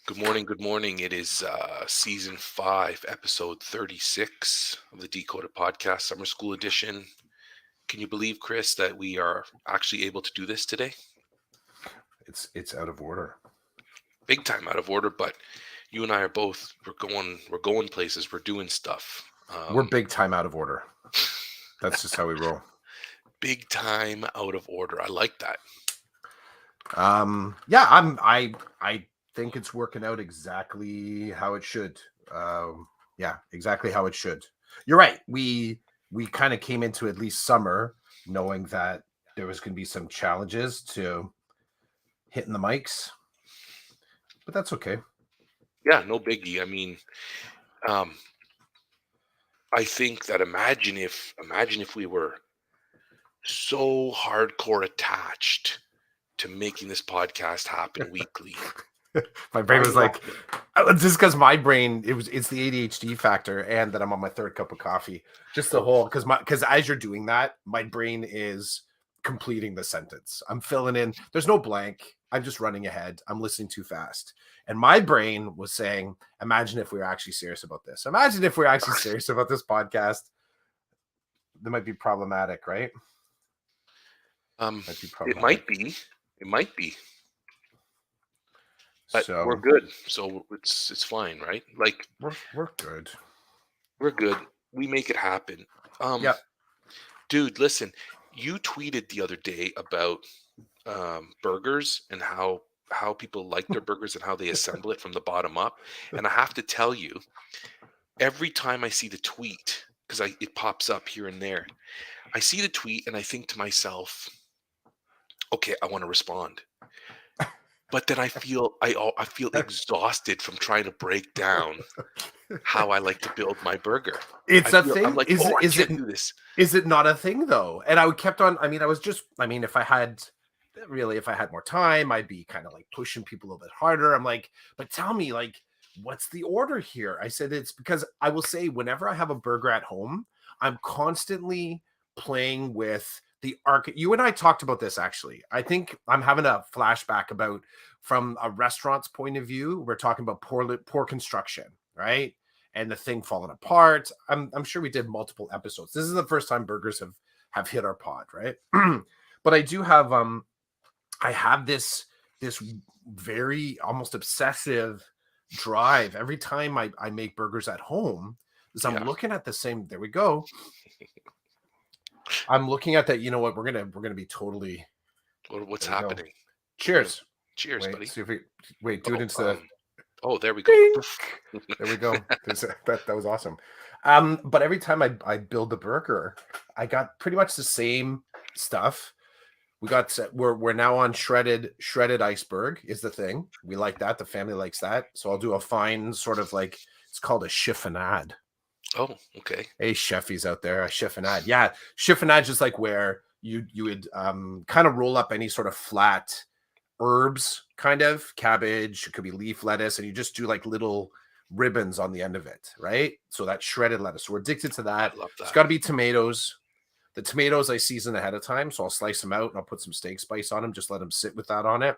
Good morning. Good morning. It is season 5, episode 36 of the Decoded Podcast, Summer School Edition. Can you believe, Chris, that we are actually able to do this today? It's out of order. Big time out of order, but you and I are both we're going places, we're doing stuff. We're big time out of order. That's just how we roll. Big time out of order. I like that. Yeah, I think it's working out exactly how it should. Yeah, exactly how it should. You're right. We kind of came into at least summer knowing that there was going to be some challenges to hitting the mics, but that's okay. Yeah, no biggie. I mean, um, I think that imagine if we were so hardcore attached to making this podcast happen weekly. My brain was like, Mind-boggling. just because my brain, it's the ADHD factor, and that I'm on my third cup of coffee. Just the whole because as you're doing that, my brain is completing the sentence. I'm filling in. There's no blank. I'm just running ahead. I'm listening too fast, and my brain was saying, "Imagine if we were actually serious about this. Imagine if we're actually serious about this podcast. That might be problematic, right? Might be It problematic. might be. It might be. But So we're good. So it's fine, right? Like we're good. we're good. We make it happen. Um, Yeah. Dude, listen, you tweeted the other day about burgers and how people like their burgers and how they assemble it from the bottom up. And I have to tell you, every time I see the tweet, because it pops up here and there, I see the tweet and I think to myself, okay, I want to respond. But then I feel exhausted from trying to break down how I like to build my burger. It's I a feel I'm thing. like, Is oh, it? I Is it? can't do this. Is it not a thing though? And I kept on. I mean, I was just. I mean, if I had really, if I had more time, I'd be kind of like pushing people a little bit harder. I'm like, but tell me, like, what's the order here? I said it's because I will say whenever I have a burger at home, I'm constantly playing with the arc. You and I talked about this actually. I think I'm having a flashback about from a restaurant's point of view. We're talking about poor construction, right? And the thing falling apart. I'm sure we did multiple episodes. This is the first time burgers have hit our pod, right? But I do have I have this very almost obsessive drive every time I make burgers at home is I'm Yeah. looking at the same. There we go. I'm looking at that. You know what? We're gonna be totally. What's There we go. happening? Cheers. Cheers, Wait, buddy. see if we wait. Do it Oh, into the oh, there we go. ding. There we go. That was awesome. But every time I build the burger, I got pretty much the same stuff. We got we're now on shredded iceberg is the thing. We like that. The family likes that. So I'll do a fine sort of like it's called a chiffonade. Oh, okay. Hey, chefies out there, a chiffonade. Yeah, chiffonade is like where you would kind of roll up any sort of flat herbs, kind of cabbage. It could be leaf lettuce, and you just do like little ribbons on the end of it, right? So that shredded lettuce. So we're addicted to that. I love It's that. got to be tomatoes. The tomatoes I season ahead of time, so I'll slice them out and I'll put some steak spice on them. Just let them sit with that on it.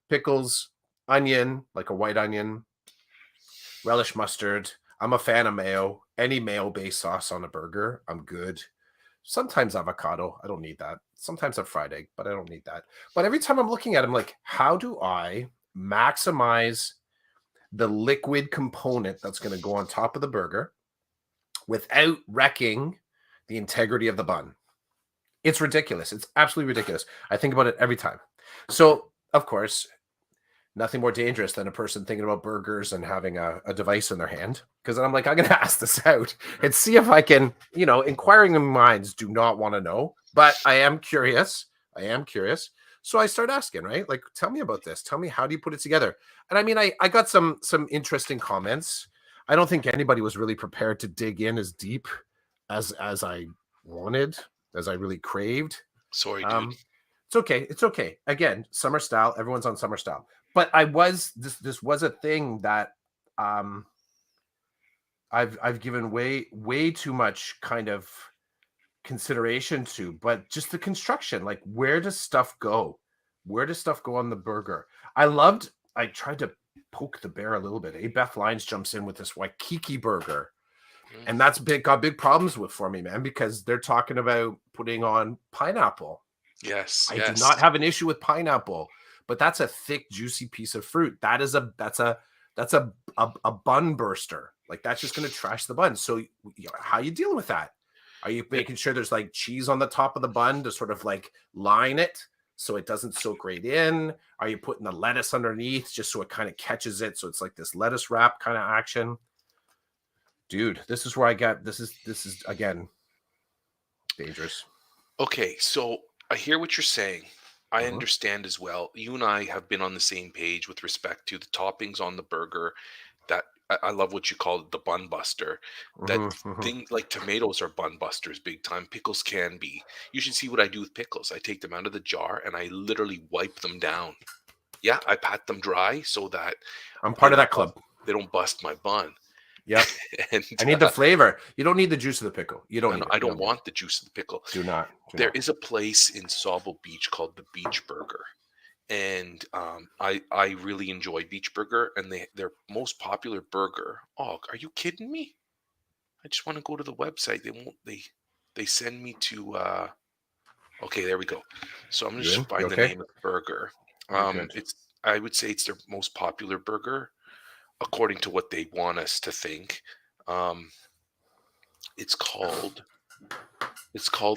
Pickles, onion, like a white onion, relish mustard. I'm a fan of mayo. Any mayo-based sauce on a burger, I'm good. Sometimes avocado. I don't need that. Sometimes a fried egg, but I don't need that. But every time I'm looking at it, I'm like, how do I maximize the liquid component that's going to go on top of the burger without wrecking the integrity of the bun? It's ridiculous. It's absolutely ridiculous. I think about it every time. So, of course, nothing more dangerous than a person thinking about burgers and having a device in their hand. Because then I'm like, I'm going to ask this out and see if I can, inquiring minds do not want to know, but I am curious. I am curious. So I start asking, right? Like, tell me about this. Tell me, how do you put it together? And I mean, I got some interesting comments. I don't think anybody was really prepared to dig in as deep as I wanted, as I really craved. Sorry, dude. It's okay. It's okay. Again, summer style. Everyone's on summer style. But I was this was a thing that I've given way too much kind of consideration to, but just the construction, like where does stuff go? Where does stuff go on the burger? I tried to poke the bear a little bit. Beth Lyons jumps in with this Waikiki burger. Mm. And that's got big problems with for me, man, because they're talking about putting on pineapple. Yes, I yes. do not have an issue with pineapple, but that's a thick, juicy piece of fruit. That's a bun burster. Like that's just going to trash the bun. So how are you dealing with that? Are you making sure there's like cheese on the top of the bun to sort of like line it so it doesn't soak right in? Are you putting the lettuce underneath just so it kind of catches it? So it's like this lettuce wrap kind of action. Dude, this is where I get this is again dangerous. Okay, so I hear what you're saying. I Mhm. understand as well. You and I have been on the same page with respect to the toppings on the burger. That I love what you call it, the bun buster. That things like tomatoes are bun busters big time. Pickles can be. You should see what I do with pickles. I take them out of the jar and I literally wipe them down. Yeah, I pat them dry so that I'm they part of don't that club. they don't bust my bun. Yep. And I need the flavor. You don't need the juice of the pickle. You don't no, need it. I You don't need it. want the juice of the pickle. Do not. There is a place in Sauble Beach called the Beach Burger, and I really enjoy Beach Burger, and their most popular burger. Oh, are you kidding me? I just want to go to the website. They send me to. Okay, there we go. So I'm gonna You in? just find You the okay? name of the burger. You're good. It's I would say it's their most popular burger, according to what they want us to think. Um, it's called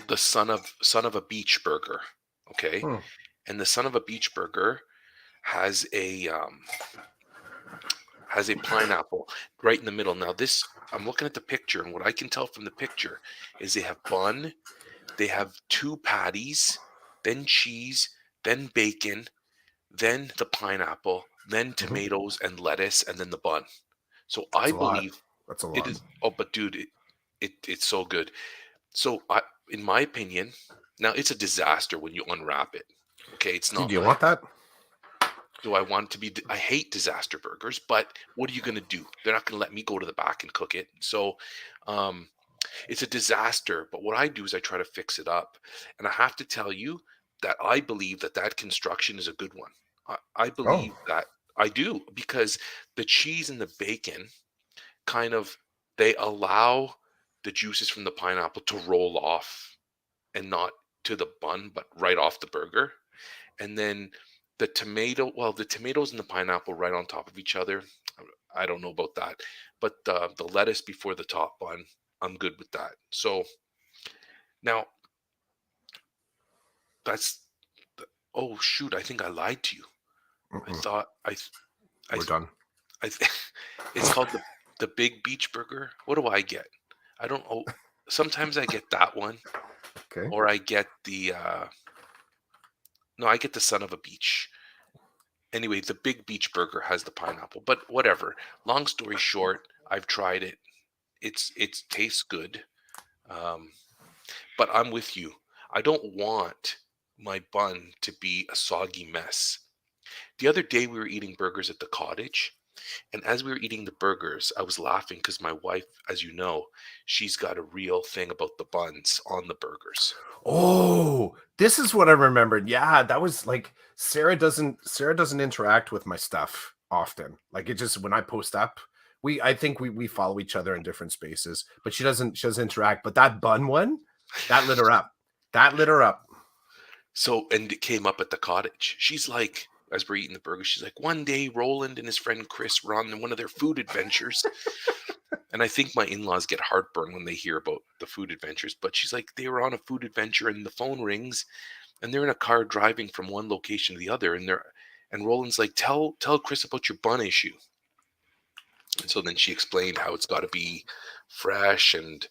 the Son of a Beach Burger. Okay, Hmm. and the Son of a Beach Burger has a pineapple right in the middle. Now this I'm looking at the picture, and what I can tell from the picture is they have bun, they have two patties, then cheese, then bacon, then the pineapple, then tomatoes and lettuce, and then the bun. So That's I a lot. believe That's a it lot. is. Oh, but dude, it's so good. So in my opinion, now it's a disaster when you unwrap it. Okay, it's Dude, not do you want like, that? do I want it to be? I hate disaster burgers, but what are you going to do? They're not going to let me go to the back and cook it. So, um, it's a disaster. But what I do is I try to fix it up, and I have to tell you that I believe that construction is a good one. I Oh, believe that I do because the cheese and the bacon kind of they allow the juices from the pineapple to roll off and not to the bun, but right off the burger. And then the tomatoes and the pineapple right on top of each other. I don't know about that, but the lettuce before the top bun, I'm good with that. So now that's oh shoot, I think I lied to you. I mm-mm. thought I We're done. I it's called the Big Beach Burger. What do I get? I don't know. Sometimes I get that one, Okay. or I get the no, I get the Son of a Beach. Anyway, the Big Beach Burger has the pineapple, but whatever. Long story short, I've tried it. It tastes good, um, but I'm with you. I don't want my bun to be a soggy mess. The other day we were eating burgers at the cottage, and as we were eating the burgers, I was laughing because my wife, as you know, she's got a real thing about the buns on the burgers. Oh, this is what I remembered. Yeah, that was like Sarah doesn't interact with my stuff often. Like it just when I post up, I think we follow each other in different spaces, but she doesn't interact. But that bun one, that lit her up. That lit her up. So, and it came up at the cottage. She's like, as we're eating the burger, she's like, one day Roland and his friend Chris were on one of their food adventures. And I think my in-laws get heartburn when they hear about the food adventures. But she's like, they were on a food adventure and the phone rings and they're in a car driving from one location to the other. And Roland's like, tell Chris about your bun issue. And so then she explained how it's got to be fresh and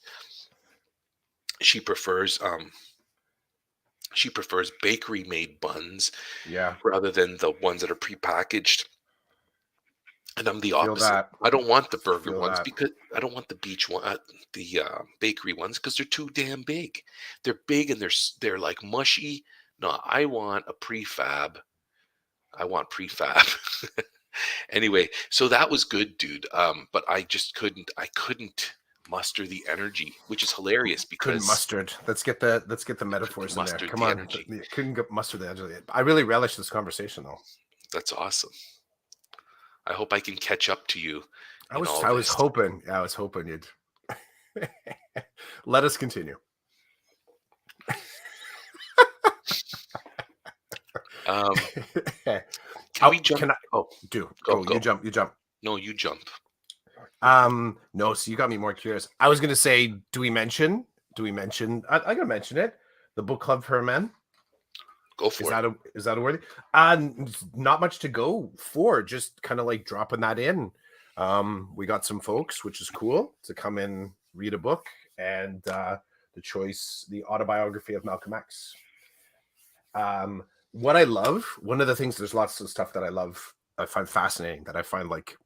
she prefers um she prefers bakery made buns Yeah, rather than the ones that are prepackaged. And I'm the feel opposite. that. I don't want the burger Feel ones that. because I don't want the bakery ones because they're too damn big. They're big and they're like mushy. No, I want a prefab. I want prefab. Anyway, so that was good, dude. But I just I couldn't muster the energy, which is hilarious Couldn't because mustard. Let's get the metaphors in there. mustered Come the on. energy. Couldn't get mustard the energy. I really relish this conversation though. That's awesome. I hope I can catch up to you I in was all I was this. hoping you'd let us continue. Um, Oh, can we jump? can I Oh, go? go. You jump. No, you jump. No, so you got me more curious. I was gonna say, do we mention? I gotta mention it. The book club for men. Go for it. Is that a word? Not much to go for. Just kind of like dropping that in. We got some folks, which is cool, to come in, read a book, and the autobiography of Malcolm X. What I love, one of the things, there's lots of stuff that I love, I find fascinating, that I find like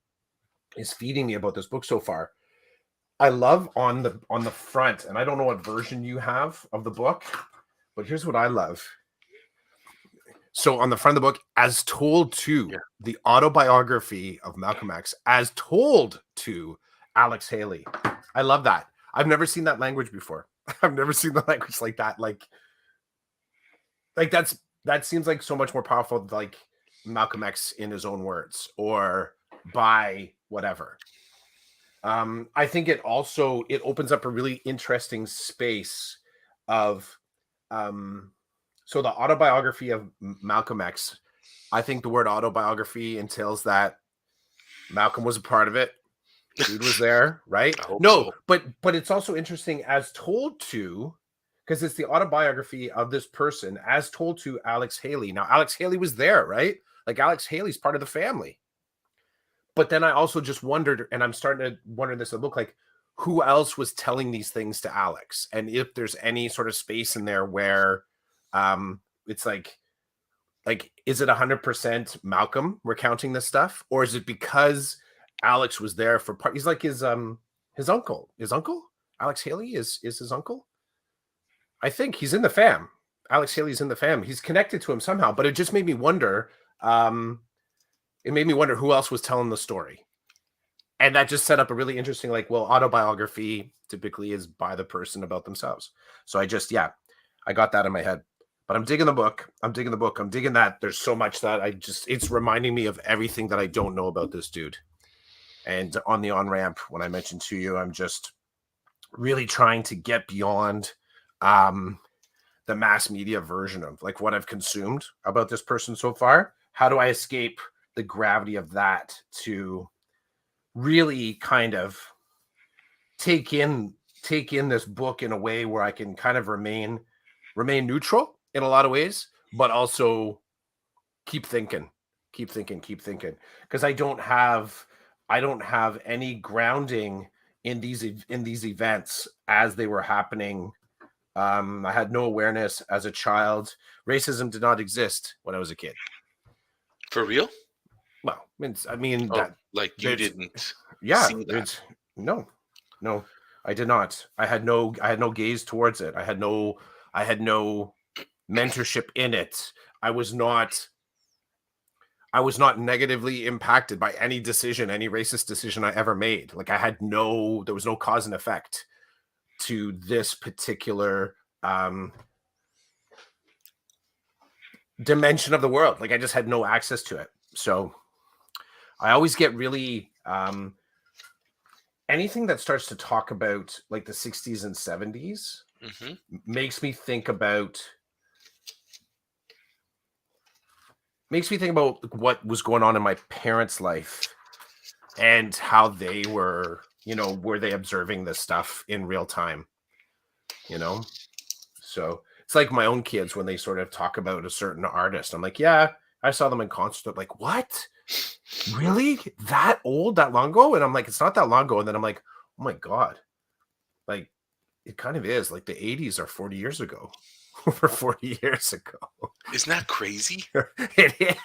is feeding me about this book so far. I love on the front, and I don't know what version you have of the book, but here's what I love. So on the front of the book, as told to the autobiography of Malcolm X, as told to Alex Haley. I love that. I've never seen that language before. I've never seen the language like that. Like that seems like so much more powerful than like Malcolm X in his own words or by whatever. I think it opens up a really interesting space of so the autobiography of Malcolm X, I think the word autobiography entails that Malcolm was a part of it. Dude was there, right? No, so. but it's also interesting as told to, because it's the autobiography of this person as told to Alex Haley. Now, Alex Haley was there, right? Like Alex Haley's part of the family. But then I also just wondered, and I'm starting to wonder this would look like, who else was telling these things to Alex? And if there's any sort of space in there where it's like is it 100% Malcolm recounting this stuff, or is it because Alex was there for part? He's like his uncle. Alex Haley is his uncle. I think he's in the fam. Alex Haley's in the fam. He's connected to him somehow. But it just made me wonder. It made me wonder who else was telling the story, and that just set up a really interesting autobiography typically is by the person about themselves. So I got that in my head. But I'm digging the book. I'm digging that. There's so much that it's reminding me of everything that I don't know about this dude. And on the on-ramp, when I mentioned to you, I'm just really trying to get beyond the mass media version of like what I've consumed about this person so far. How do I escape the gravity of that to really kind of take in this book in a way where I can kind of remain neutral in a lot of ways, but also keep thinking, because I don't have any grounding in these events as they were happening. I had no awareness as a child. Racism did not exist when I was a kid. For real? Well, I mean that like you didn't. Yeah. See that. No, I did not. I had no gaze towards it. I had no mentorship in it. I was not negatively impacted by any racist decision I ever made. Like there was no cause and effect to this particular dimension of the world. Like I just had no access to it. So I always get really anything that starts to talk about like the 60s and 70s makes me think about what was going on in my parents' life and how they were, were they observing this stuff in real time, So it's like my own kids when they sort of talk about a certain artist. I'm like, yeah, I saw them in concert. Like, what? Really? That old? That long ago? And I'm like, it's not that long ago. And then I'm like, oh my God. Like, it kind of is. Like the 80s are 40 years ago. Over 40 years ago. Isn't that crazy? It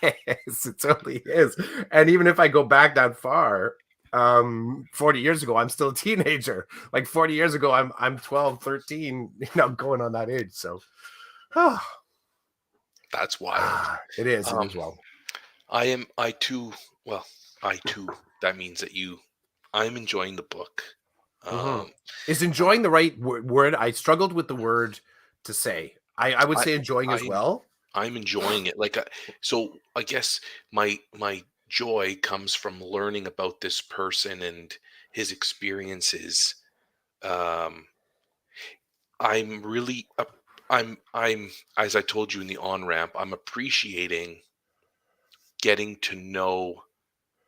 is. It totally is. And even if I go back that far, 40 years ago, I'm still a teenager. Like 40 years ago, I'm 12, 13, going on that age. So that's wild. It is. It is wild. I too, that means that I'm enjoying the book. Is enjoying the right word? I struggled with the word to say. I would say enjoying as well. I'm enjoying it. Like, so I guess my joy comes from learning about this person and his experiences. Um, I'm really, I'm, as I told you in the on ramp, I'm appreciating getting to know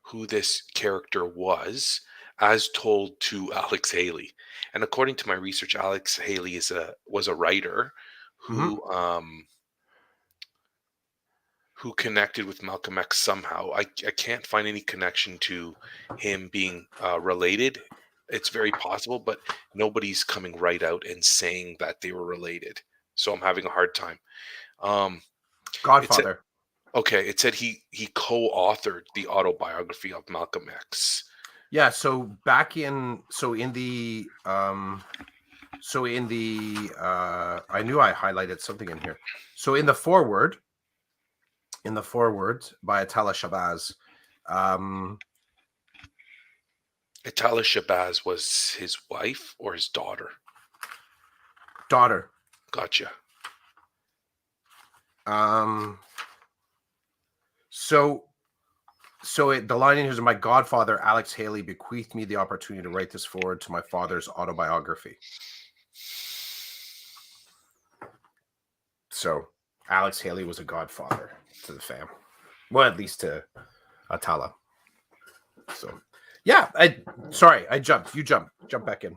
who this character was as told to Alex Haley. And according to my research, Alex Haley was a writer Mhm. who connected with Malcolm X somehow. I can't find any connection to him being related. It's very possible, but nobody's coming right out and saying that they were related. So I'm having a hard time. Um, it said Godfather. okay. It said he co-authored the autobiography of Malcolm X. Yeah, so back in so in the I knew I highlighted something in here. So in the foreword by Atala Shabazz, um Atala Shabazz was his wife or his daughter. daughter. Gotcha. Um so the line in here is, my godfather Alex Haley bequeathed me the opportunity to write this forward to my father's autobiography. So Alex Haley was a godfather to the fam. Well, at least to Atala. So yeah, I jumped. You jump back in.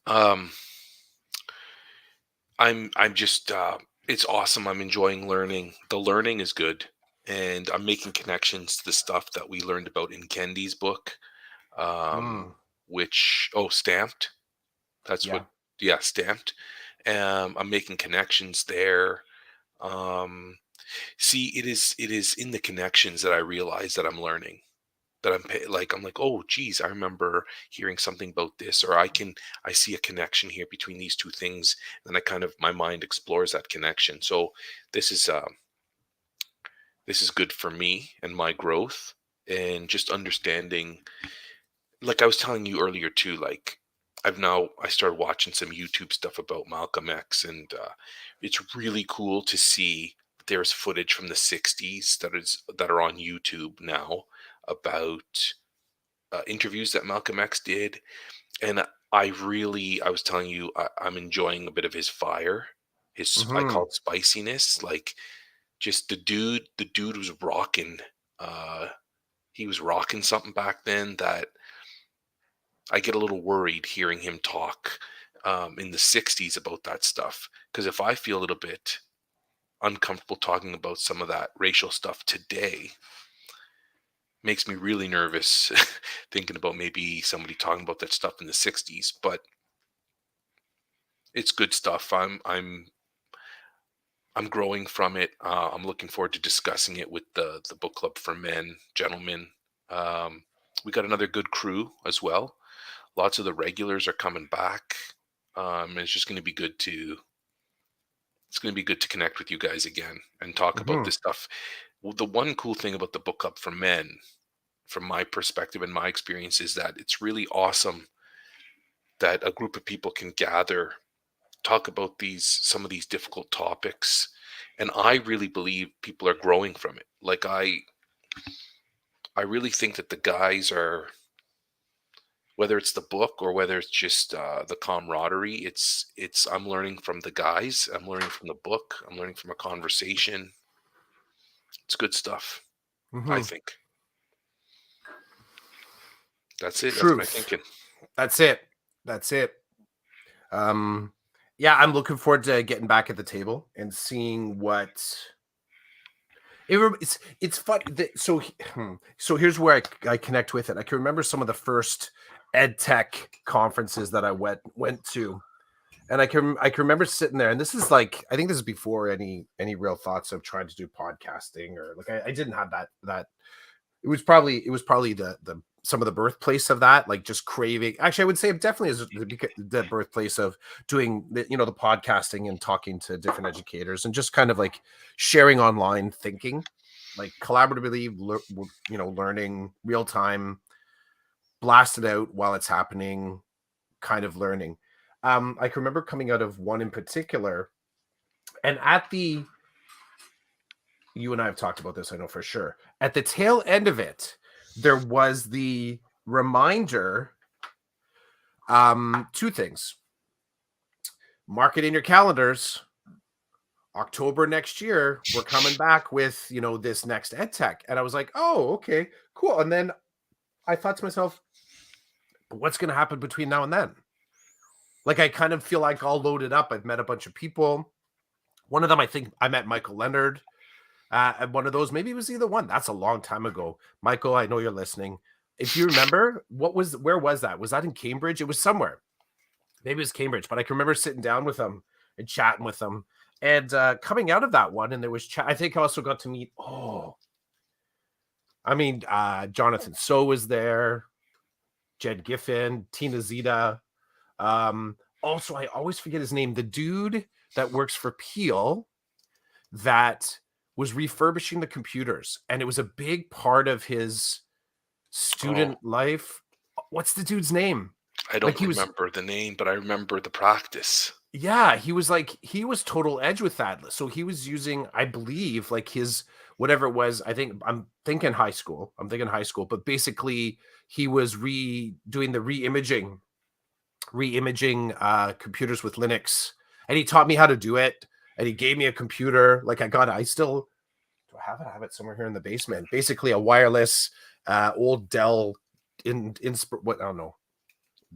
Um, I'm just it's awesome. I'm enjoying learning. The learning is good, and I'm making connections to the stuff that we learned about in Kendi's book. Um, Mm, which Stamped. That's yeah. what yeah, Stamped. I'm making connections there. Um, See, it is in the connections that I realize that I'm learning. That I'm like, oh geez, I remember hearing something about this, or I see a connection here between these two things. And I kind of my mind explores that connection. So this is this is good for me and my growth, and just understanding, like I was telling you earlier too, like I started watching some YouTube stuff about Malcolm X, and it's really cool to see there's footage from the 60s that are on YouTube now about interviews that Malcolm X did. And I was telling you, I'm enjoying a bit of his fire, I call Hmm. it spiciness. Like just the dude was rocking. Uh, he was rocking something back then that I get a little worried hearing him talk in the 60s about that stuff. Because if I feel a little bit uncomfortable talking about some of that racial stuff today, makes me really nervous thinking about maybe somebody talking about that stuff in the 60s. But it's good stuff. I'm growing from it. I'm looking forward to discussing it with the book club for men, gentlemen. Um, we got another good crew as well. Lots of the regulars are coming back. It's just going to be good to it's going to be good to connect with you guys again and talk about Hmm. this stuff. Well, the one cool thing about the book club for men, from my perspective and my experience, is that it's really awesome that a group of people can gather, talk about these some of these difficult topics, and I really believe people are growing from it. Like I really think that the guys are, whether it's the book or whether it's just the camaraderie, it's I'm learning from the guys, I'm learning from the book, I'm learning from a conversation. It's good stuff, I Hmm. think. That's my Truth. thinking. That's it. That's it. Um, yeah, I'm looking forward to getting back at the table and seeing what it's fun. So here's where I connect with it. I can remember some of the first ed tech conferences that I went to, and I can remember sitting there, and this is like, I think this is before any real thoughts of trying to do podcasting, or like I didn't have that. It was probably the some of the birthplace of that, like just craving. Actually, I would say it definitely is the birthplace of doing the podcasting and talking to different educators and just kind of like sharing online thinking, like collaboratively, learning real time, blast it out while it's happening, kind of learning. I can remember coming out of one in particular, and you and I have talked about this, I know for sure. At the tail end of it, there was the reminder. Two things. Mark it in your calendars. October next year, we're coming back with, this next ed tech. And I was like, oh, okay, cool. And then I thought to myself, what's going to happen between now and then? Like, I kind of feel like all loaded up. I've met a bunch of people. One of them, I think I met Michael Leonard at one of those. Maybe it was either one. That's a long time ago. Michael, I know you're listening. If you remember, where was that? Was that in Cambridge? It was somewhere. Maybe it was Cambridge, but I can remember sitting down with him and chatting with him. And coming out of that one, and there was I think I also got to meet, Jonathan So was there, Jed Giffen, Tina Zita. Also, I always forget his name. The dude that works for Peel that was refurbishing the computers, and it was a big part of his student life. What's the dude's name? I don't remember the name, but I remember the practice. Yeah, he was total edge with that. So he was using, I believe, like his whatever it was. I'm thinking high school, but basically he was doing the re-imaging computers with Linux, and he taught me how to do it. And he gave me a computer. Like do I have it somewhere here in the basement. Basically a wireless old Dell I don't know,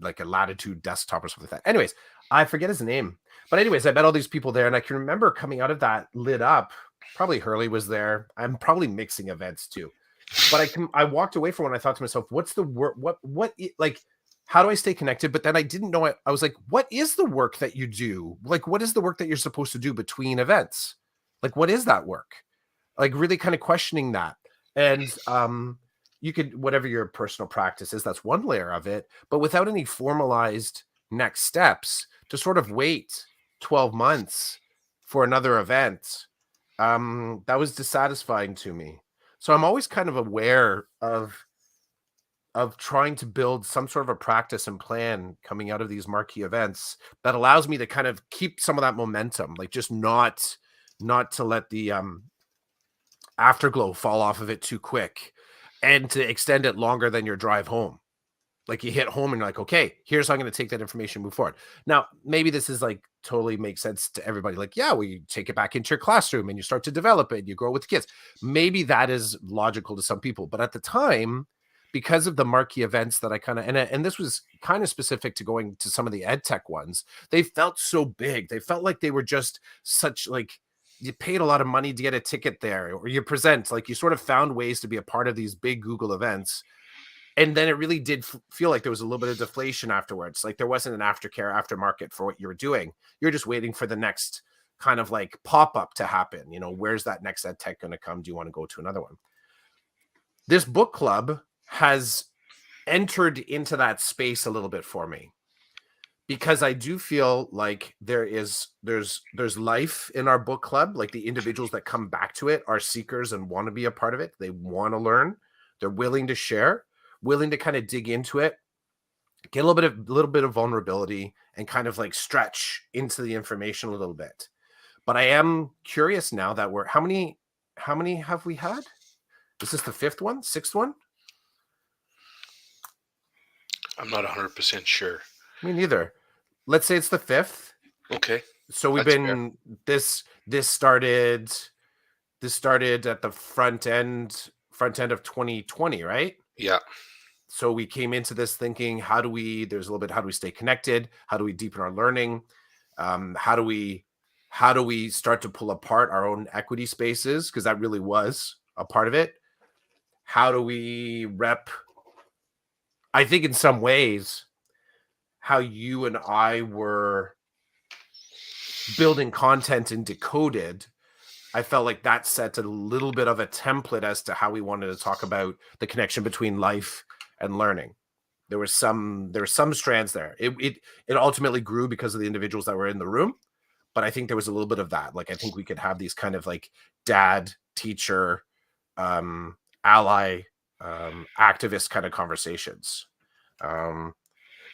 like a Latitude desktop or something like that. Anyways, I forget his name. But anyways, I met all these people there, and I can remember coming out of that lit up. Probably Hurley was there. I'm probably mixing events too. But I walked away from when I thought to myself, what's the work? Like, how do I stay connected? But then I didn't know it. I was like, what is the work that you do? Like, what is the work that you're supposed to do between events? Like, what is that work? Like, really kind of questioning that. And you could, whatever your personal practice is, that's one layer of it. But without any formalized next steps, to sort of wait 12 months for another event, that was dissatisfying to me. So I'm always kind of aware of trying to build some sort of a practice and plan coming out of these marquee events that allows me to kind of keep some of that momentum, like just not to let the afterglow fall off of it too quick, and to extend it longer than your drive home. Like you hit home and you're like, okay, here's how I'm going to take that information, move forward. Now, maybe this is like totally makes sense to everybody. Like, yeah, well, you take it back into your classroom and you start to develop it. You grow with the kids. Maybe that is logical to some people. But at the time, because of the marquee events that I kind of, and this was kind of specific to going to some of the ed tech ones, they felt so big. They felt like they were just such, like, you paid a lot of money to get a ticket there, or you present, like you sort of found ways to be a part of these big Google events. And then it really did feel like there was a little bit of deflation afterwards. Like there wasn't an aftercare, aftermarket for what you were doing. You're just waiting for the next kind of like pop-up to happen. You know, where's that next ed tech going to come? Do you want to go to another one? This book club has entered into that space a little bit for me, because I do feel like there's life in our book club. Like the individuals that come back to it are seekers and want to be a part of it. They want to learn. They're willing to share, willing to kind of dig into it, get a little bit of vulnerability, and kind of like stretch into the information a little bit. But I am curious now that how many have we had? Is this the fifth one, sixth one? I'm not 100% sure. Me neither. Let's say it's the fifth. Okay. So we've been fair. This started at the front end of 2020, right? Yeah. So we came into this thinking, how do we stay connected? How do we deepen our learning? How do we start to pull apart our own equity spaces? Because that really was a part of it. How do we rep? I think in some ways, how you and I were building content in Decoded, I felt like that set a little bit of a template as to how we wanted to talk about the connection between life and learning. There were some strands there. It ultimately grew because of the individuals that were in the room, but I think there was a little bit of that. Like I think we could have these kind of like dad, teacher, ally, activist kind of conversations.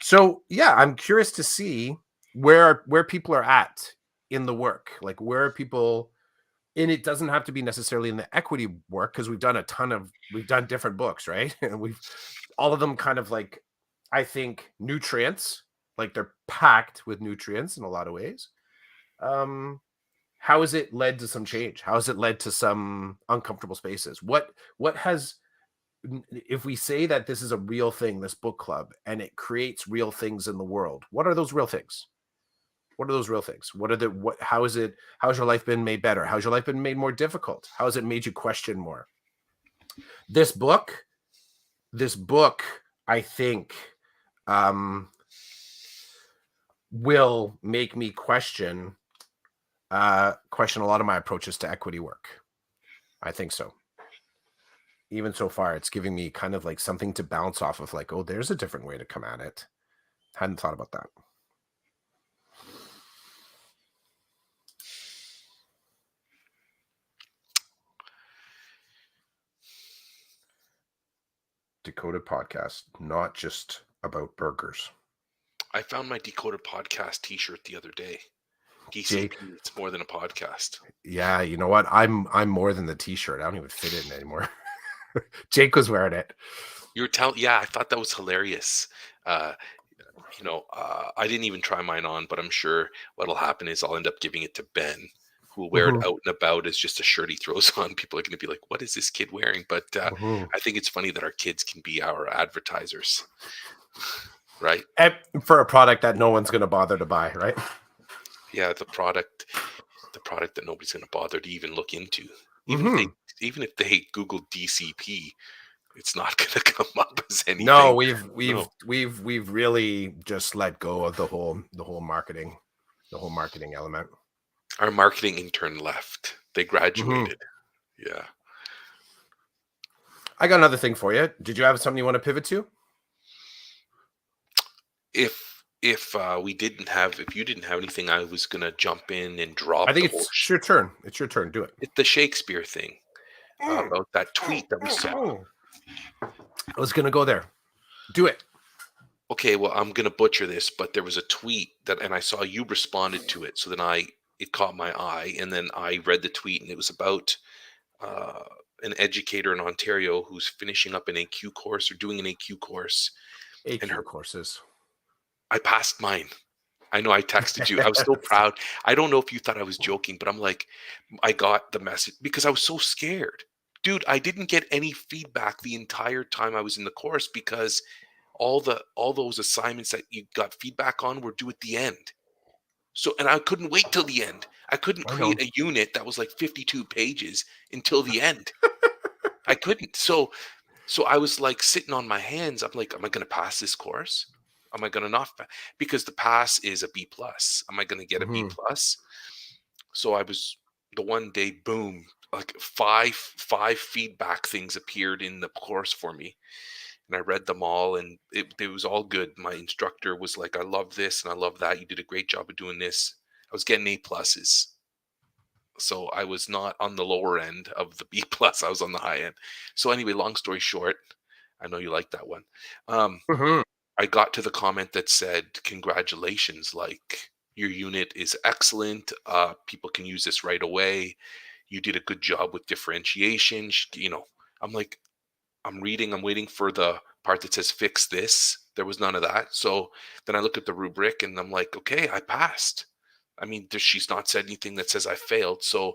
So yeah, I'm curious to see where people are at in the work. Like where are people and it doesn't have to be necessarily in the equity work, because we've done different books, right? And all of them kind of like, I think, nutrients, like they're packed with nutrients in a lot of ways. How has it led to some change? How has it led to some uncomfortable spaces? What has, if we say that this is a real thing, this book club, and it creates real things in the world, what are those real things? What are those real things? How has your life been made better? How's your life been made more difficult? How has it made you question more? This book, I think, will make me question a lot of my approaches to equity work. I think so. Even so far, it's giving me kind of like something to bounce off of, like, oh, there's a different way to come at it. Hadn't thought about that. Decoded podcast, not just about burgers. I found my Decoded podcast T-shirt the other day. DCP, Jake, it's more than a podcast. yeah, you know what? I'm more than the T-shirt. I don't even fit it in anymore. Jake was wearing it. You were telling, yeah, I thought that was hilarious. I didn't even try mine on, but I'm sure what'll happen is I'll end up giving it to Ben, who will wear it out and about as just a shirt he throws on. People are going to be like, "What is this kid wearing?" But I think it's funny that our kids can be our advertisers, right? And for a product that no one's going to bother to buy, right? Yeah, the product that nobody's going to bother to even look into. Even if they Google DCP, it's not going to come up as anything. No, we've really just let go of the whole marketing element. Our marketing intern left. They graduated. Yeah. I got another thing for you. Did you have something you want to pivot to? If you didn't have anything, I was gonna jump in and drop. I think it's your turn. It's your turn. Do it. It's the Shakespeare thing about that tweet that we saw. I was gonna go there. Do it. Okay, well, I'm gonna butcher this, but there was a tweet and I saw you responded to it, so then it caught my eye, and then I read the tweet, and it was about an educator in Ontario who's finishing up an AQ course or doing an AQ course. AQ courses. I passed mine. I know I texted you. I was so proud. I don't know if you thought I was joking, but I'm like, I got the message because I was so scared. Dude, I didn't get any feedback the entire time I was in the course because all those assignments that you got feedback on were due at the end. So, and I couldn't wait till the end. I couldn't create a unit that was like 52 pages until the end. I couldn't. So I was like sitting on my hands. I'm like, am I going to pass this course? Am I going to not? Because the pass is a B plus. Am I going to get a B plus? So I was the one day, boom, like five feedback things appeared in the course for me. And I read them all, and it was all good. My instructor was like, I love this and I love that. You did a great job of doing this. I was getting A pluses. So I was not on the lower end of the B plus. I was on the high end. So anyway, long story short, I know you like that one. I got to the comment that said, congratulations, like your unit is excellent. People can use this right away. You did a good job with differentiation. I'm like, I'm waiting for the part that says fix this. There was none of that. So then I look at the rubric and I'm like, okay, I passed. I mean, she's not said anything that says I failed. So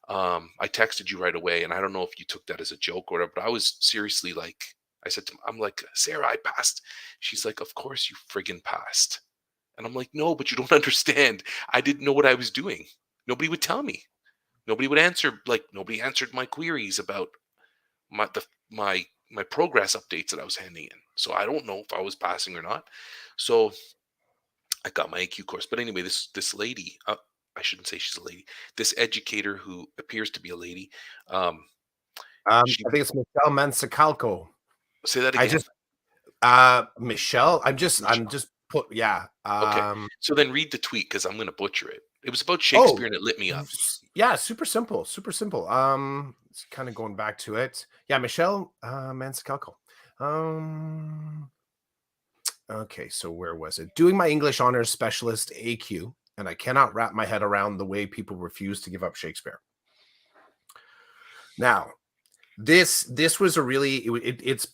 I texted you right away, and I don't know if you took that as a joke or whatever, but I was seriously like, I'm like, Sarah, I passed. She's like, of course you friggin' passed. And I'm like, no, but you don't understand. I didn't know what I was doing. Nobody would tell me. Nobody would answer. Like, nobody answered my queries about my progress updates that I was handing in. So I don't know if I was passing or not. So I got my AQ course. But anyway, this lady, I shouldn't say she's a lady. This educator who appears to be a lady. I think it's Michelle Mansicalco. Say that again. Michelle. Yeah. Okay. So then read the tweet because I'm going to butcher it. It was about Shakespeare and it lit me up. Yeah, super simple. It's kind of going back to it. Yeah, Michelle Mansicalco. Okay, so where was it? Doing my English honors specialist AQ, and I cannot wrap my head around the way people refuse to give up Shakespeare. Now, this was a really it's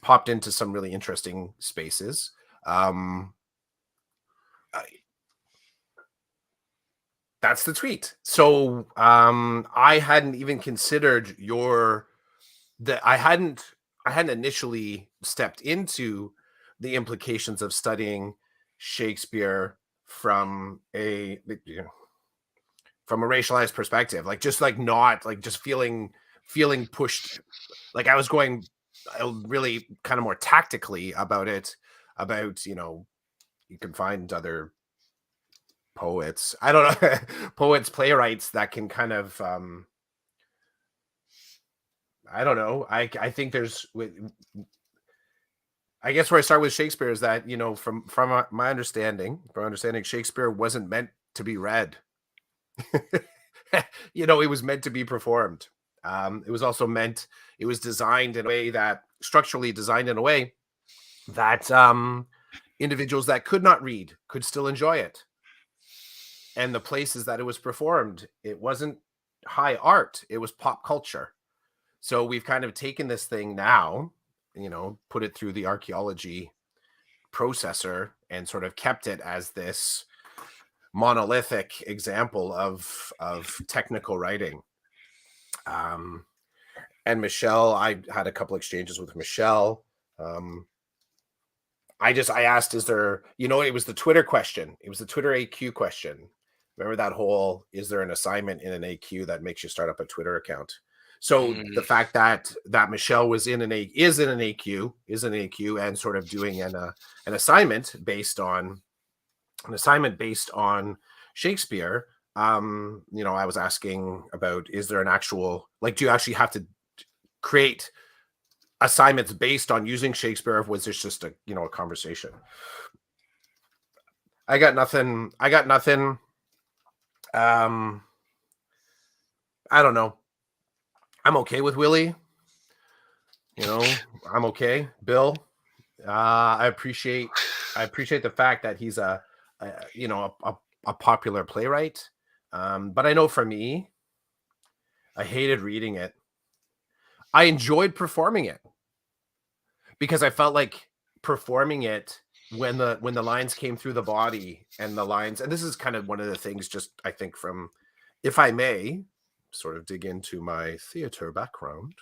popped into some really interesting spaces. I- that's the tweet. So I hadn't even considered I hadn't initially stepped into the implications of studying Shakespeare from from a racialized perspective, like just like not like just feeling pushed, like I was going really kind of more tactically about it, about you can find other poets, I don't know, poets, playwrights that can kind of I don't know, I think there's I guess where I start with Shakespeare is that from my understanding, Shakespeare wasn't meant to be read. It was meant to be performed. It was also meant, it was designed in a way that structurally designed in a way that individuals that could not read could still enjoy it. And the places that it was performed, it wasn't high art, it was pop culture. So we've kind of taken this thing now, put it through the archaeology processor and sort of kept it as this monolithic example of technical writing. And Michelle, I had a couple exchanges with Michelle. I asked, is there, it was the Twitter question. It was the Twitter AQ question. Remember that whole, is there an assignment in an AQ that makes you start up a Twitter account? So the fact that Michelle was in an AQ and sort of doing an assignment based on Shakespeare. I was asking about, is there an actual, like, do you actually have to create assignments based on using Shakespeare, or was this just a conversation? I got nothing. I don't know. I'm okay with Willie. I'm okay. Bill, I appreciate the fact that he's a popular playwright. But I know for me, I hated reading it. I enjoyed performing it because I felt like performing it when the lines came through the body, and this is kind of one of the things, just I think, from, if I may sort of dig into my theater background,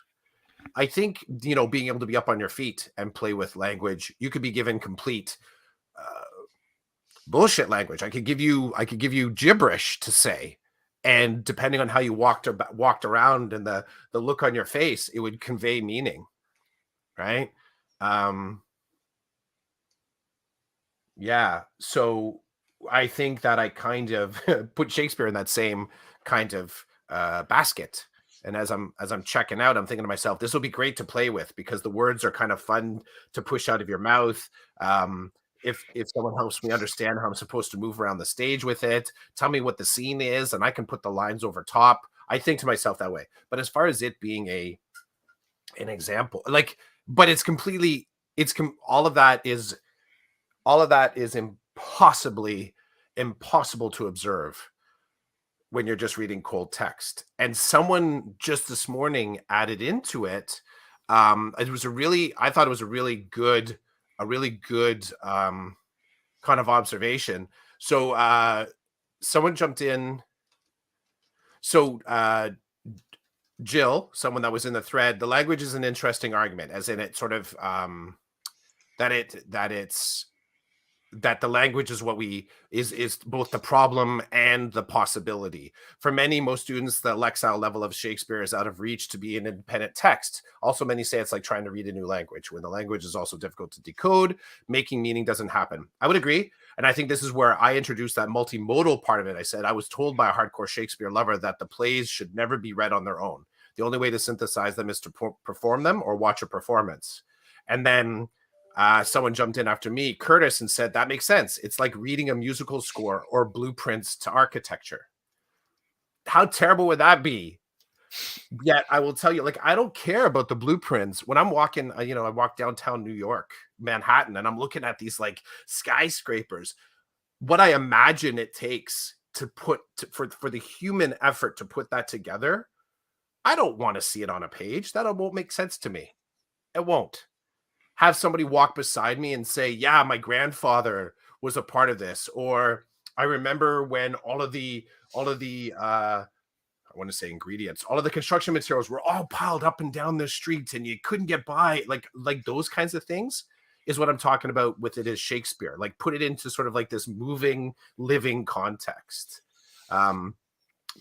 I think, being able to be up on your feet and play with language, you could be given complete bullshit language. I could give you gibberish to say, and depending on how you walked around and the look on your face, it would convey meaning, right? Yeah. So I think that I kind of put Shakespeare in that same kind of basket. And as I'm checking out, I'm thinking to myself, this will be great to play with because the words are kind of fun to push out of your mouth. If someone helps me understand how I'm supposed to move around the stage with it, tell me what the scene is, and I can put the lines over top. I think to myself that way. But as far as it being an example, like, but it's completely, all of that is impossible to observe when you're just reading cold text. And someone just this morning added into it. I thought it was a really good kind of observation. So someone jumped in. So Jill, someone that was in the thread, the language is an interesting argument, as in it sort of that the language is what is both the problem and the possibility. For many, most students, the Lexile level of Shakespeare is out of reach to be an independent text. Also, many say it's like trying to read a new language, when the language is also difficult to decode. Making meaning doesn't happen. I would agree. And I think this is where I introduced that multimodal part of it. I said, I was told by a hardcore Shakespeare lover that the plays should never be read on their own. The only way to synthesize them is to perform them or watch a performance. And then someone jumped in after me, Curtis, and said, that makes sense. It's like reading a musical score or blueprints to architecture. How terrible would that be? Yet I will tell you, like, I don't care about the blueprints. When I'm walking, I walk downtown New York, Manhattan, and I'm looking at these like skyscrapers. What I imagine it takes to for the human effort to put that together I don't want to see it on a page. That won't make sense to me. It won't. Have somebody walk beside me and say, "Yeah, my grandfather was a part of this," or I remember when all of the I want to say ingredients, all of the construction materials were all piled up and down the streets and you couldn't get by, like those kinds of things is what I'm talking about with it is Shakespeare. Like put it into sort of like this moving, living context. Um,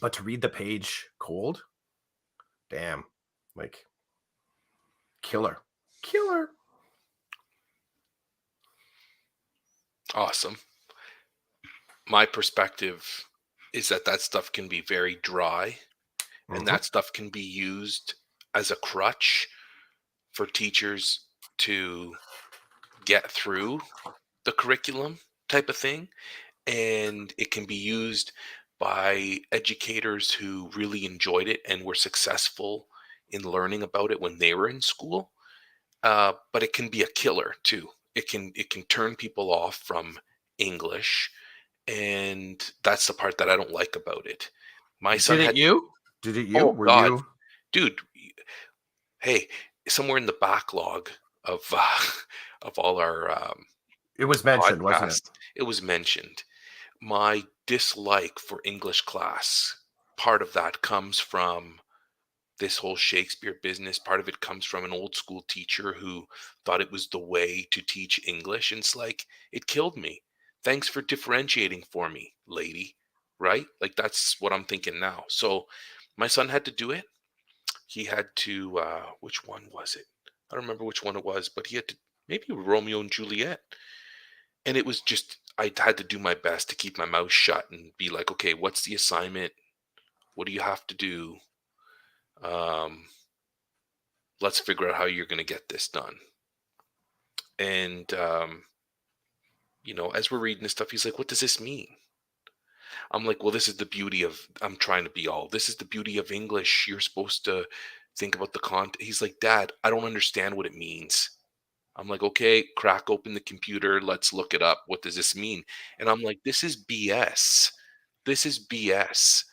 but to read the page cold, damn, like killer. Killer. Awesome. My perspective is that that stuff can be very dry, and Mhm. that stuff can be used as a crutch for teachers to get through the curriculum type of thing. And it can be used by educators who really enjoyed it and were successful in learning about it when they were in school. But it can be a killer too. It can turn people off from English, and that's the part that I don't like about it. My son Did it had you? Did it you? oh Were god, you? dude, hey, somewhere in the backlog of of all our It was mentioned, wasn't it? podcasts, it was mentioned. My dislike for English class, part of that comes from this whole Shakespeare business. Part of it comes from an old school teacher who thought it was the way to teach English. And it's like, it killed me. Thanks for differentiating for me, lady. Right? Like, that's what I'm thinking now. So, my son had to do it. He had to, which one was it? I don't remember which one it was, but he had to, maybe Romeo and Juliet. And it was just, I had to do my best to keep my mouth shut and be like, okay, what's the assignment? What do you have to do? Um, let's figure out how you're going to get this done. And, as we're reading this stuff, he's like, what does this mean? I'm like, well, this is the beauty of, I'm trying to be all, this is the beauty of English. You're supposed to think about the content. He's like, Dad, I don't understand what it means. I'm like, okay, crack open the computer. Let's look it up. What does this mean? And I'm like, this is BS. This is BS.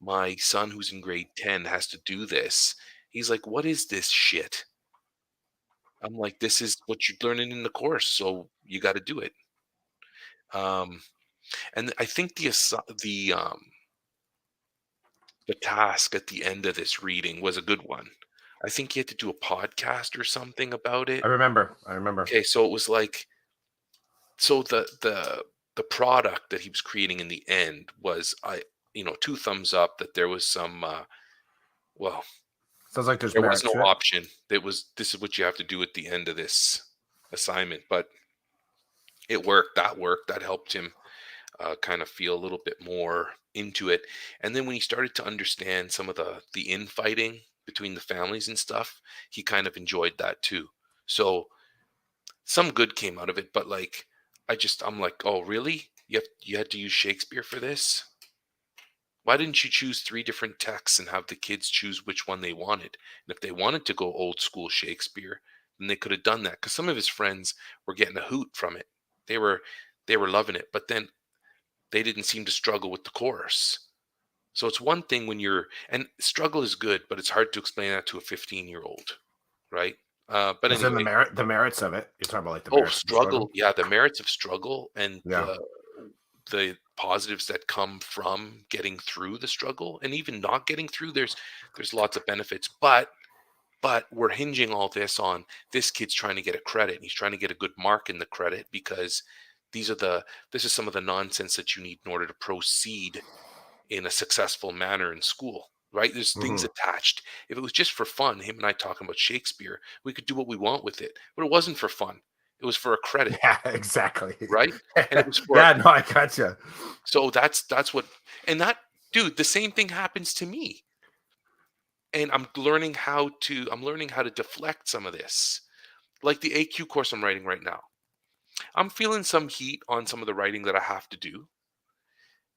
My son, who's in grade 10, has to do this. He's like, what is this shit? I'm like, this is what you're learning in the course, so you got to do it. Um, and I think the task at the end of this reading was a good one. I think he had to do a podcast or something about I it. remember. I remember. Okay, so it was like, so the product that he was creating in the end was, two thumbs up, that there was some well, Sounds like there's there was merit no to it. option. It was, this is what you have to do at the end of this assignment. But it worked. That worked. That helped him kind of feel a little bit more into it. And then when he started to understand some of the infighting between the families and stuff, he kind of enjoyed that too. So some good came out of it, but like, I'm like, oh really? You had to use Shakespeare for this? Why didn't you choose three different texts and have the kids choose which one they wanted? And if they wanted to go old school Shakespeare, then they could have done that. Because some of his friends were getting a hoot from it. They were they were loving it. But then they didn't seem to struggle with the chorus. So it's one thing when and struggle is good, but it's hard to explain that to a 15-year-old, right? But As in anyway, the merits of it. You're talking about like the oh, merits of the struggle. struggle, yeah, the merits of struggle and Yeah. the positives that come from getting through the struggle, and even not getting through. There's lots of benefits, but we're hinging all this on this kid's trying to get a credit, and he's trying to get a good mark in the credit because this is some of the nonsense that you need in order to proceed in a successful manner in school, right? There's things Mhm. attached. If it was just for fun, him and I talking about Shakespeare, we could do what we want with it. But it wasn't for fun. It was for a credit, Yeah, exactly. right? And it was for, Yeah, no, I gotcha. so that's what, and that, dude, the same thing happens to me. And I'm learning how to deflect some of this. Like the AQ course I'm writing right now. I'm feeling some heat on some of the writing that I have to do.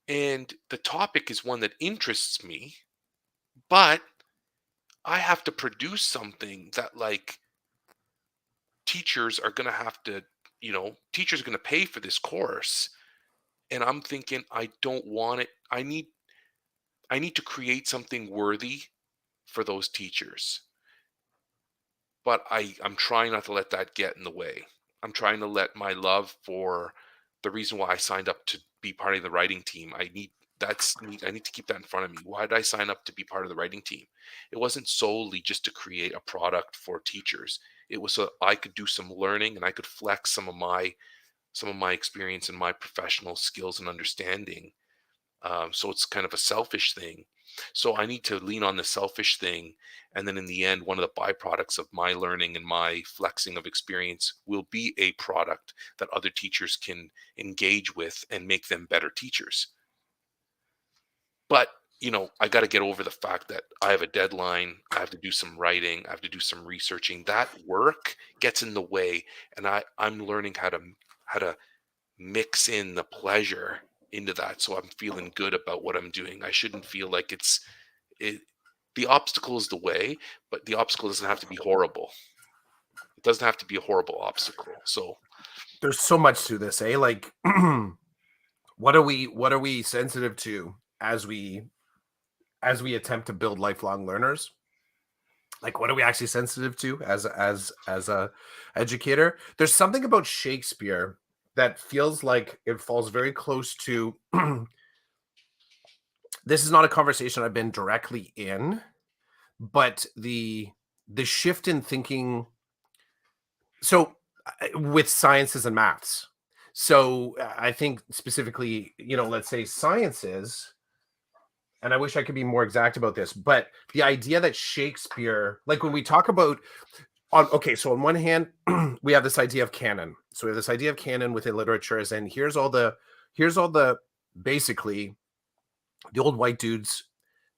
And the topic is one that interests me, but I have to produce something that, like, teachers are going to have to, teachers are going to pay for this course. And I'm thinking, I don't want it. I need to create something worthy for those teachers. But I'm trying not to let that get in the way. I'm trying to let my love for the reason why I signed up to be part of the writing team. I need to keep that in front of me. Why did I sign up to be part of the writing team? It wasn't solely just to create a product for teachers. It was so I could do some learning and I could flex some of my experience and my professional skills and understanding. So it's kind of a selfish thing. So I need to lean on the selfish thing. And then in the end, one of the byproducts of my learning and my flexing of experience will be a product that other teachers can engage with and make them better teachers. But, I got to get over the fact that I have a deadline. I have to do some writing. I have to do some researching. That work gets in the way. And I'm learning how to mix in the pleasure into that, so I'm feeling good about what I'm doing. I shouldn't feel like it the obstacle is the way, but the obstacle doesn't have to be horrible. It doesn't have to be a horrible obstacle. So There's so much to this, eh? Like, what are we sensitive to as we attempt to build lifelong learners? Like, what are we actually sensitive to as a educator? There's something about Shakespeare that feels like it falls very close to this is not a conversation I've been directly in, but the shift in thinking. So with sciences and maths. So I think specifically, let's say sciences, and I wish I could be more exact about this, but the idea that Shakespeare, like when we talk about so on one hand, we have this idea of canon. So we have this idea of canon within literature, as in here's all the basically the old white dudes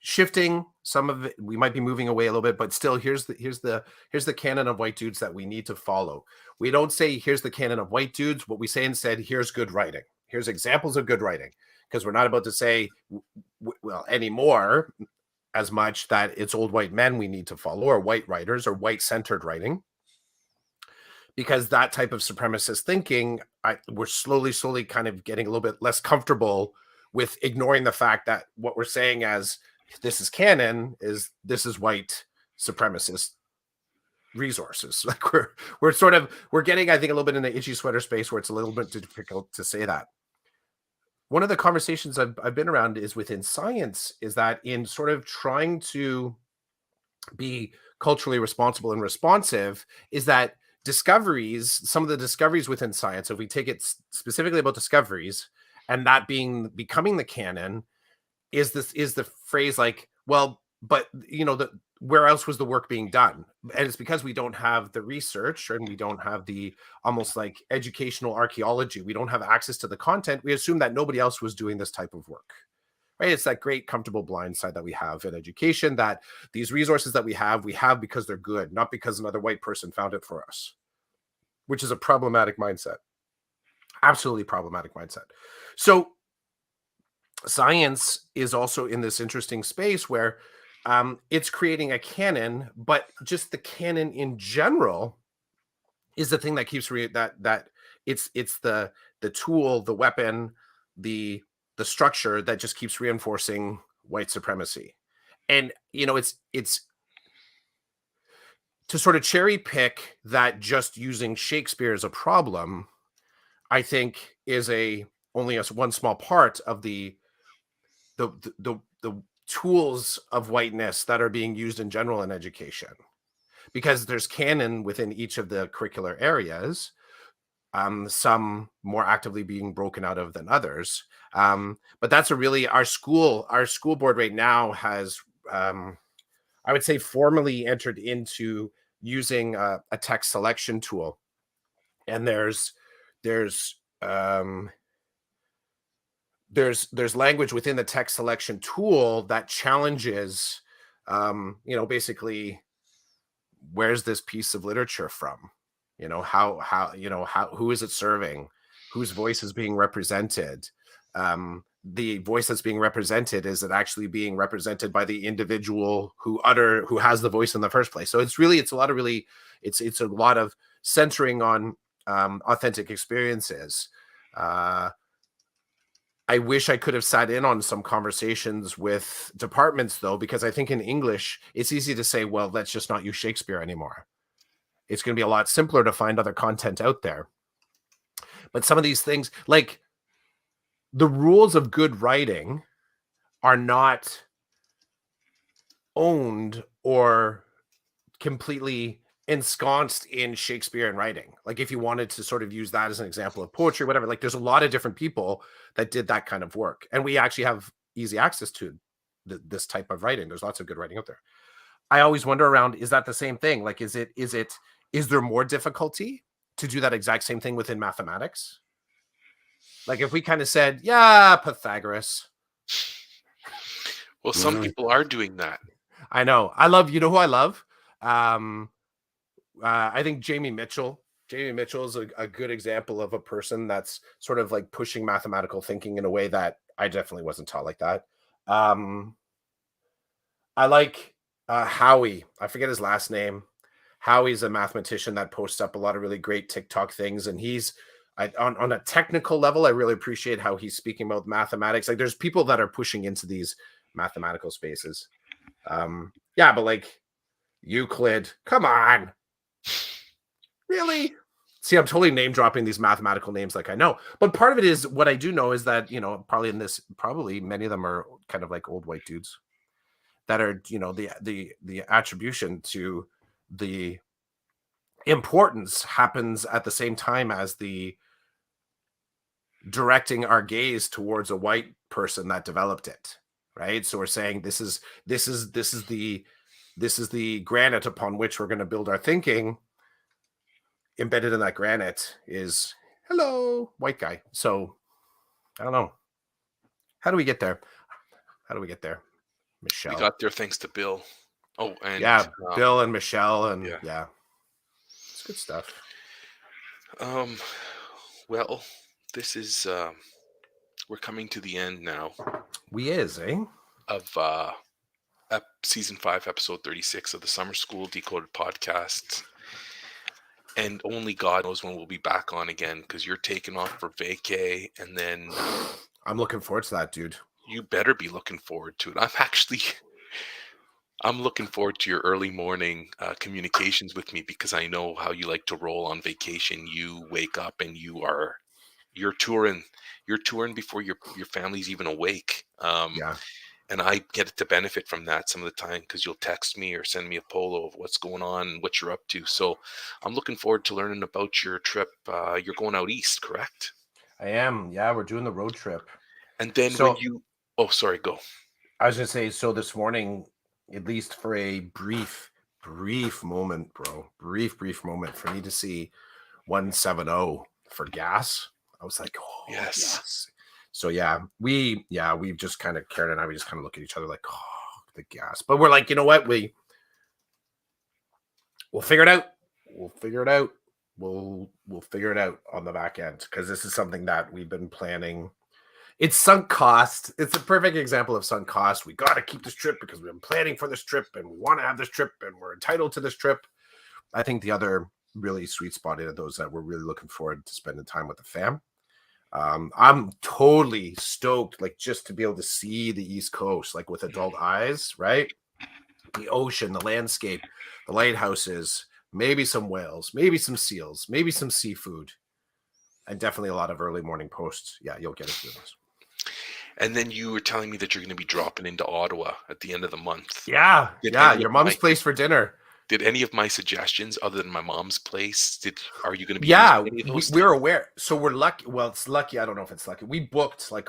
shifting some of it. We might be moving away a little bit, but still here's the canon of white dudes that we need to follow. We don't say here's the canon of white dudes. What we say instead, here's good writing. Here's examples of good writing, because we're not about to say anymore as much that it's old white men we need to follow, or white writers, or white centered writing, because that type of supremacist thinking, we're slowly kind of getting a little bit less comfortable with ignoring the fact that what we're saying as this is canon is this is white supremacist resources. Like we're getting, I think, a little bit in the itchy sweater space where it's a little bit difficult to say that. One of the conversations I've been around is within science, is that in sort of trying to be culturally responsible and responsive, is that some of the discoveries within science, if we take it specifically about discoveries, and that becoming the canon, is the phrase like, well, but where else was the work being done? And it's because we don't have the research, and we don't have the almost like educational archaeology. We don't have access to the content. We assume that nobody else was doing this type of work, right? It's that great comfortable blind side that we have in education, that these resources that we have because they're good, not because another white person found it for us, which is a problematic mindset. Absolutely problematic mindset. So science is also in this interesting space where it's creating a canon, but just the canon in general is the thing that keeps that it's the tool, the weapon, the structure that just keeps reinforcing white supremacy. And it's to sort of cherry pick that just using Shakespeare as a problem, I think, is only one small part of the tools of whiteness that are being used in general in education, because there's canon within each of the curricular areas, some more actively being broken out of than others. But that's our school board right now has, I would say, formally entered into using a text selection tool. And there's language within the text selection tool that challenges, basically, where's this piece of literature from? Who is it serving? Whose voice is being represented? The voice that's being represented, is it actually being represented by the individual who has the voice in the first place? So it's a lot of centering on authentic experiences. I wish I could have sat in on some conversations with departments, though, because I think in English, it's easy to say, well, let's just not use Shakespeare anymore. It's going to be a lot simpler to find other content out there. But some of these things, like the rules of good writing, are not owned or completely ensconced in Shakespearean writing. Like if you wanted to sort of use that as an example of poetry, whatever, like there's a lot of different people that did that kind of work. And we actually have easy access to this type of writing. There's lots of good writing out there. I always wonder around, is that the same thing? Like, is there more difficulty to do that exact same thing within mathematics? Like if we kind of said, yeah, Pythagoras. Well, some people are doing that. I know. I love, you know who I love? I think Jamie Mitchell. Jamie Mitchell is a good example of a person that's sort of like pushing mathematical thinking in a way that I definitely wasn't taught like that. I like Howie. I forget his last name. Howie's a mathematician that posts up a lot of really great TikTok things, and on a technical level, I really appreciate how he's speaking about mathematics. Like, there's people that are pushing into these mathematical spaces. Yeah, but like Euclid, come on. Really? See, I'm totally name dropping these mathematical names like I know. But part of it is, what I do know is that, probably many of them are kind of like old white dudes that are, the attribution to the importance happens at the same time as the directing our gaze towards a white person that developed it, right? So we're saying this is the granite upon which we're going to build our thinking. Embedded in that granite is, hello, white guy. So I don't know. How do we get there? Michelle. We got there thanks to Bill. Oh, and yeah, Bill and Michelle, and yeah, it's good stuff. Well, this is we're coming to the end now. We is, of season 5, episode 36 of the Summer School Decoded podcast. And only God knows when we'll be back on again, because you're taking off for vacay, and then I'm looking forward to that, dude. You better be looking forward to it. I'm looking forward to your early morning communications with me, because I know how you like to roll on vacation. You wake up and you're touring before your family's even awake. Yeah. And I get to benefit from that some of the time, because you'll text me or send me a polo of what's going on and what you're up to. So I'm looking forward to learning about your trip. You're going out east, correct? I am. Yeah, we're doing the road trip. And then when you... Oh, sorry, go. I was going to say, so this morning, at least for a brief moment, bro, brief moment for me to see 170 for gas, I was like, oh, yes. So we've just kind of, Karen and I, we just kind of look at each other like, oh, the gas. But we're like, you know what? We'll figure it out. We'll figure it out on the back end, because this is something that we've been planning. It's sunk cost. It's a perfect example of sunk cost. We got to keep this trip because we've been planning for this trip, and we want to have this trip, and we're entitled to this trip. I think the other really sweet spot in those that we're really looking forward to spending time with the fam. I'm totally stoked, like, just to be able to see the East Coast, like, with adult eyes, right? The ocean, the landscape, the lighthouses, maybe some whales, maybe some seals, maybe some seafood, and definitely a lot of early morning posts. Yeah, you'll get it through this. And then you were telling me that you're going to be dropping into Ottawa at the end of the month. Yeah, your mom's place for dinner. Did any of my suggestions, other than my mom's place, are you going to be? Yeah, we're aware. So we're lucky. Well, it's lucky. I don't know if it's lucky. We booked we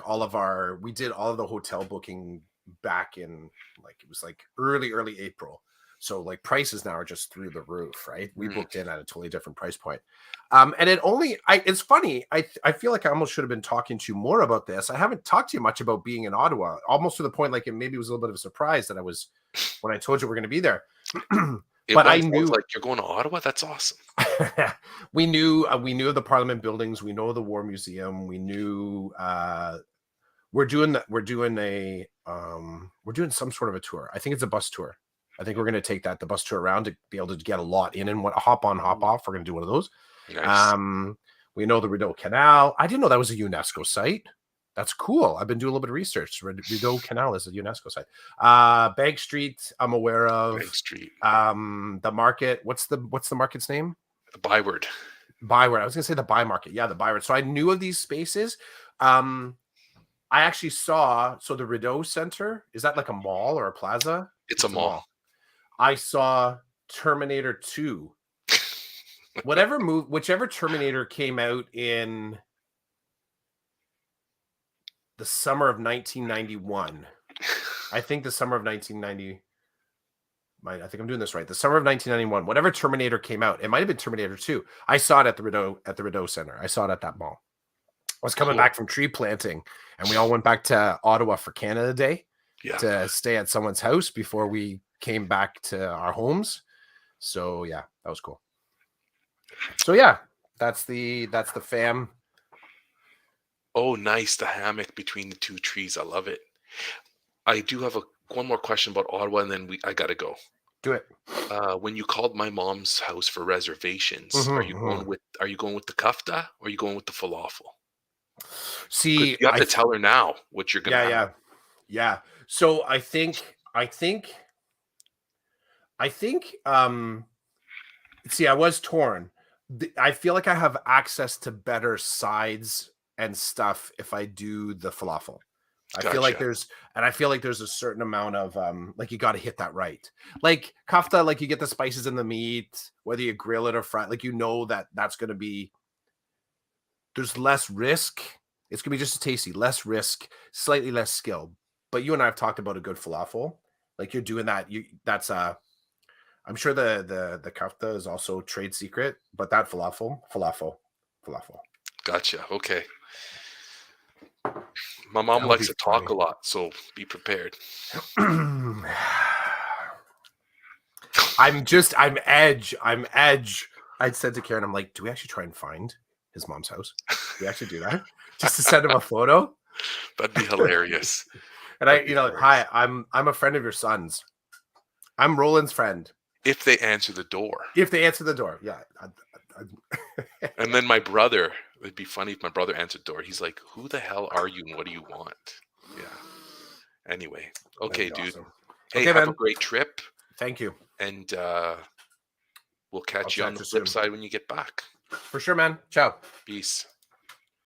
did all of the hotel booking back in, like, it was like early April. So like prices now are just through the roof, right? We booked in at a totally different price point. And it's funny. I feel like I almost should have been talking to you more about this. I haven't talked to you much about being in Ottawa, almost to the point, like, it maybe was a little bit of a surprise that when I told you we're going to be there. But I knew, like, you're going to Ottawa. That's awesome. we knew of the Parliament buildings. We know the War Museum. We knew we're doing some sort of a tour. I think it's a bus tour. I think we're going to take the bus tour around to be able to get a lot in and hop on, hop off. We're going to do one of those. Nice. We know the Rideau Canal. I didn't know that was a UNESCO site. That's cool. I've been doing a little bit of research. Rideau Canal is a UNESCO site. Bank Street, I'm aware of. Bank Street. The market. What's the market's name? The Byward. Byward. I was gonna say the Buy Market. Yeah, the Byward. So I knew of these spaces. I actually saw. So the Rideau Center, is that like a mall or a plaza? It's a mall. I saw Terminator 2. Whichever Terminator came out in the summer of 1991. I think the summer of 1990. I think I'm doing this right. The summer of 1991. Whatever Terminator came out, it might have been Terminator 2. I saw it at the Rideau Center. I saw it at that mall. I was coming back from tree planting, and we all went back to Ottawa for Canada Day to stay at someone's house before we came back to our homes. So yeah, that was cool. So yeah, that's the fam. Oh, nice. The hammock between the two trees. I love it. I do have one more question about Ottawa, and then I got to go. Do it. When you called my mom's house for reservations, are you going with the kafta or are you going with the falafel? See, you have to tell her now what you're going to have. Yeah. So I think see, I was torn. I feel like I have access to better sides and stuff if I do the falafel. I feel like there's a certain amount of like you got to hit that right. Like kafta, like you get the spices in the meat, whether you grill it or fry, like that's going to be, there's less risk. It's going to be just as tasty, less risk, slightly less skill. But you and I have talked about a good falafel. Like you're doing that. I'm sure the kafta is also trade secret, but that falafel. Gotcha. Okay. My mom likes to talk a lot, so be prepared. I'm edge. I said to Karen, I'm like, do we actually try and find his mom's house? Do we actually do that? Just to send him a photo? That'd be hilarious. And hi, I'm a friend of your son's. I'm Roland's friend. If they answer the door. Yeah. And then my brother, it'd be funny if my brother answered the door. He's like, who the hell are you and what do you want? Yeah. Anyway. Okay, dude. Awesome. Hey, have a great trip. Thank you. And we'll catch you on the flip side when you get back. For sure, man. Ciao. Peace.